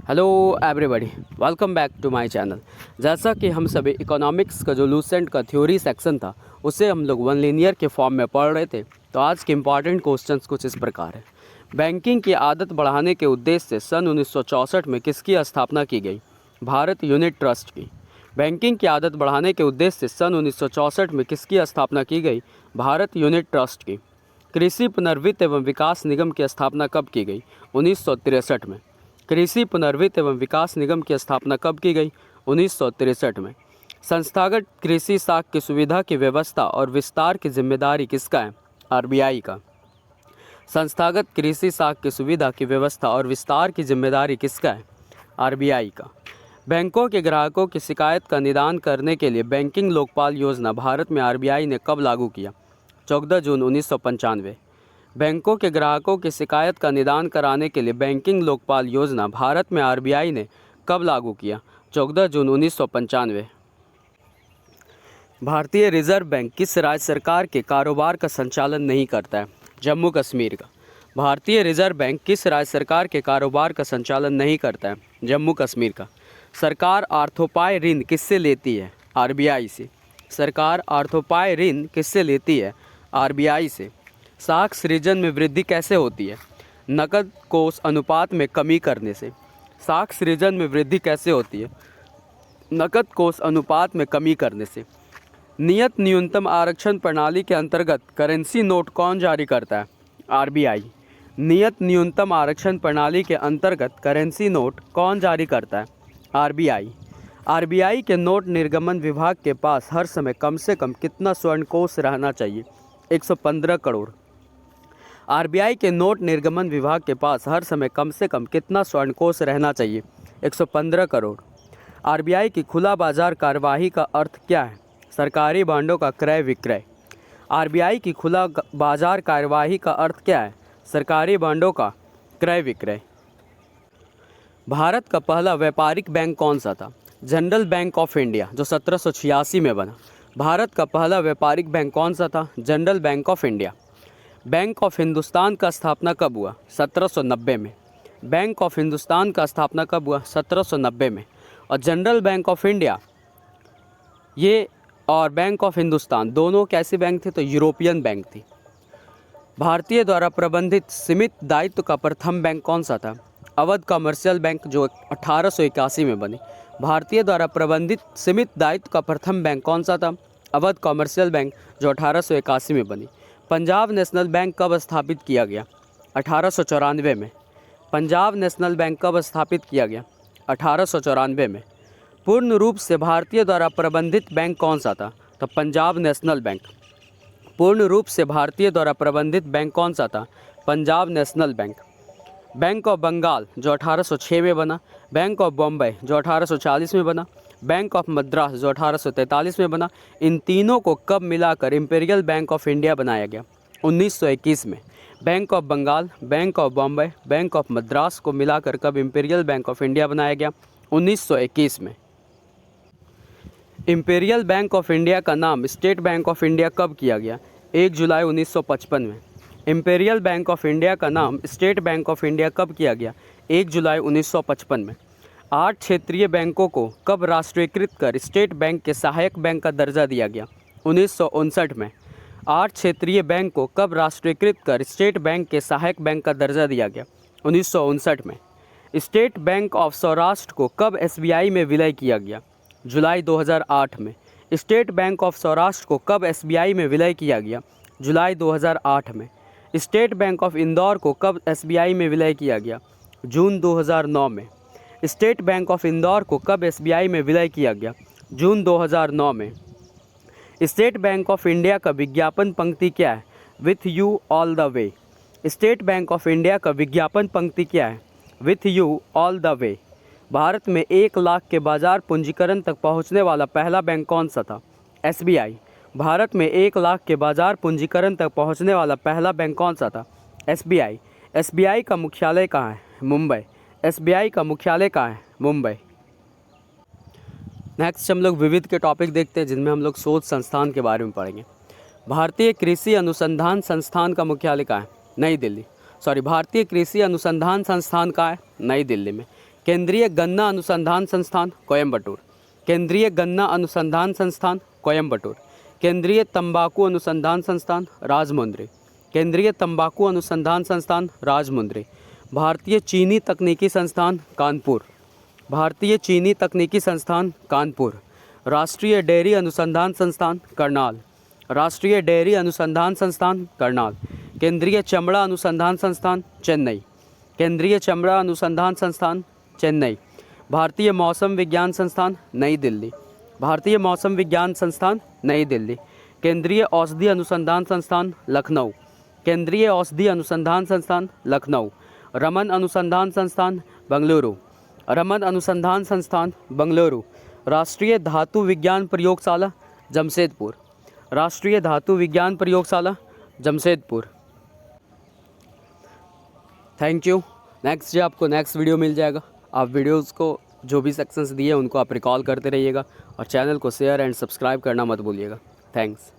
Hello everybody, welcome back to my channel. जैसा कि हम सभी इकोनॉमिक्स का जो लूसेंट का थ्योरी सेक्शन था उसे हम लोग वन लीनियर के फॉर्म में पढ़ रहे थे, तो आज के इम्पॉर्टेंट क्वेश्चंस कुछ इस प्रकार है। बैंकिंग की आदत बढ़ाने के उद्देश्य से सन 1964 में किसकी स्थापना की गई? भारत यूनिट ट्रस्ट की। बैंकिंग की आदत बढ़ाने के उद्देश्य से सन 1964 में किसकी स्थापना की गई? भारत यूनिट ट्रस्ट की। कृषि पुनर्वित्त एवं विकास निगम की स्थापना कब की गई? 1963 में। कृषि पुनर्वित्त एवं विकास निगम की स्थापना कब की गई? 1963 में। संस्थागत कृषि साख की सुविधा की व्यवस्था और विस्तार की जिम्मेदारी किसका है? आरबीआई का। संस्थागत कृषि साख की सुविधा की व्यवस्था और विस्तार की जिम्मेदारी किसका है? आरबीआई का। बैंकों के ग्राहकों की शिकायत का निदान करने के लिए बैंकिंग लोकपाल योजना भारत में आरबीआई ने कब लागू किया? 14 जून 1995। बैंकों के ग्राहकों की शिकायत का निदान कराने के लिए बैंकिंग लोकपाल योजना भारत में आरबीआई ने कब लागू किया? 14 जून 1995। भारतीय रिजर्व बैंक किस राज्य सरकार के कारोबार का संचालन नहीं करता है? जम्मू कश्मीर का। भारतीय रिजर्व बैंक किस राज्य सरकार के कारोबार का संचालन नहीं करता है? जम्मू कश्मीर का। सरकार आर्थोपाय ऋण किससे लेती है? आरबीआई से। सरकार आर्थोपाय ऋण किससे लेती है? आरबीआई से। साख सृजन में वृद्धि कैसे होती है? नकद कोष अनुपात में कमी करने से। साख सृजन में वृद्धि कैसे होती है? नकद कोष अनुपात में कमी करने से। नियत न्यूनतम आरक्षण प्रणाली के अंतर्गत करेंसी नोट कौन जारी करता है? आरबीआई। नियत न्यूनतम आरक्षण प्रणाली के अंतर्गत करेंसी नोट कौन जारी करता है? आरबीआई। आरबीआई के नोट निर्गमन विभाग के पास हर समय कम से कम कितना स्वर्ण कोष रहना चाहिए? 115 करोड़। आरबीआई के नोट निर्गमन विभाग के पास हर समय कम से कम कितना स्वर्ण कोष रहना चाहिए? 115 करोड़। आरबीआई की खुला बाजार कार्यवाही का अर्थ क्या है? सरकारी बांडों का क्रय विक्रय। आरबीआई की खुला बाजार कार्यवाही का अर्थ क्या है? सरकारी बांडों का क्रय विक्रय। भारत का पहला व्यापारिक बैंक कौन सा था? जनरल बैंक ऑफ इंडिया, जो 1786 में बना। भारत का पहला व्यापारिक बैंक कौन सा था? General bank of India. Bank of Hindustan का स्थापना कब हुआ? 1790 में। बैंक ऑफ हिंदुस्तान का स्थापना कब हुआ? 1790 में। और जनरल बैंक ऑफ इंडिया ये और बैंक ऑफ हिंदुस्तान दोनों कैसे बैंक थे? तो यूरोपियन बैंक थी। भारतीय द्वारा प्रबंधित सीमित दायित्व का प्रथम बैंक कौन सा था? अवध कमर्शियल बैंक, जो 1881 में बने। भारतीय द्वारा प्रबंधित सीमित दायित्व का प्रथम बैंक कौन सा था? अवध कमर्शियल बैंक, जो 1881 में बनी। पंजाब नेशनल बैंक कब स्थापित किया गया? 1894 में। पंजाब नेशनल बैंक कब स्थापित किया गया? 1894 में। पूर्ण रूप से भारतीय द्वारा प्रबंधित बैंक कौन सा था? तो पंजाब नेशनल बैंक। पूर्ण रूप से भारतीय द्वारा प्रबंधित बैंक कौन सा था? Punjab national bank. Bank of Bengal, जो 1806 में बना। बैंक ऑफ बॉम्बे, जो 1840 में बना। बैंक ऑफ मद्रास, जो 1843 में बना। इन तीनों को कब मिलाकर इंपीरियल बैंक ऑफ इंडिया बनाया गया? 1921 में। Bank of Bengal, bank of Bombay, bank of Madras को मिलाकर कब इंपीरियल बैंक ऑफ इंडिया बनाया गया? 1921 में। इंपीरियल बैंक ऑफ इंडिया का नाम स्टेट बैंक ऑफ इंडिया कब किया गया? 1 जुलाई 1955 में। इंपीरियल बैंक ऑफ इंडिया का नाम स्टेट बैंक ऑफ इंडिया कब किया गया? 1 जुलाई 1955 में। 8 क्षेत्रीय बैंकों को कब राष्ट्रीयकृत कर स्टेट बैंक के सहायक बैंक का दर्जा दिया गया? 1959 में। 8 क्षेत्रीय बैंक को कब राष्ट्रीयकृत कर स्टेट बैंक के सहायक बैंक का दर्जा दिया गया? 1959 में। स्टेट बैंक ऑफ सौराष्ट्र को कब एसबीआई में विलय किया गया? जुलाई 2008 में। स्टेट बैंक ऑफ सौराष्ट्र को कब एसबीआई में विलय किया गया? जुलाई 2008 में। स्टेट बैंक ऑफ इंदौर को कब एसबीआई में विलय किया गया? जून 2009 में। स्टेट बैंक ऑफ इंदौर को कब एसबीआई में विलय किया गया? जून 2009 में। स्टेट बैंक ऑफ इंडिया का विज्ञापन पंक्ति क्या है? With you all the way. State bank of India का विज्ञापन पंक्ति क्या है? With you all the way. Bharat में 1 लाख के बाजार पूंजीकरण तक पहुंचने वाला पहला बैंक कौन सा था? एसबीआई। भारत में 1 लाख के बाजार पूंजीकरण तक पहुंचने वाला पहला बैंक कौन सा था? एसबीआई। एसबीआई का मुख्यालय कहाँ है? मुंबई। एसबीआई का मुख्यालय कहाँ है? मुंबई। नेक्स्ट हम लोग विविध के टॉपिक देखते हैं, जिनमें हम लोग शोध संस्थान के बारे में पढ़ेंगे। भारतीय कृषि अनुसंधान संस्थान का मुख्यालय कहाँ है? नई दिल्ली। भारतीय कृषि अनुसंधान संस्थान कहाँ है? नई दिल्ली में। केंद्रीय गन्ना अनुसंधान संस्थान कोयम्बटूर, केंद्रीय गन्ना अनुसंधान संस्थान कोयम्बटूर, केंद्रीय तंबाकू अनुसंधान संस्थान राजमुंद्री, केंद्रीय तंबाकू अनुसंधान संस्थान राजमुंद्री, भारतीय चीनी तकनीकी संस्थान कानपुर, भारतीय चीनी तकनीकी संस्थान कानपुर, राष्ट्रीय डेयरी अनुसंधान संस्थान करनाल, राष्ट्रीय डेयरी अनुसंधान संस्थान करनाल, केंद्रीय चमड़ा अनुसंधान संस्थान चेन्नई, केंद्रीय चमड़ा अनुसंधान संस्थान चेन्नई, भारतीय मौसम विज्ञान संस्थान नई दिल्ली, भारतीय मौसम विज्ञान संस्थान नई दिल्ली, केंद्रीय औषधि अनुसंधान संस्थान लखनऊ, केंद्रीय औषधि अनुसंधान संस्थान लखनऊ, रमन अनुसंधान संस्थान बेंगलुरु, रमन अनुसंधान संस्थान बेंगलुरु, राष्ट्रीय धातु विज्ञान प्रयोगशाला जमशेदपुर, राष्ट्रीय धातु विज्ञान प्रयोगशाला जमशेदपुर। Thank you. नेक्स्ट जो आपको नेक्स्ट वीडियो मिल जाएगा। आप वीडियोस को जो भी सेक्शंस दिए उनको आप रिकॉल करते रहिएगा और चैनल को शेयर एंड सब्सक्राइब करना मत भूलिएगा। थैंक्स।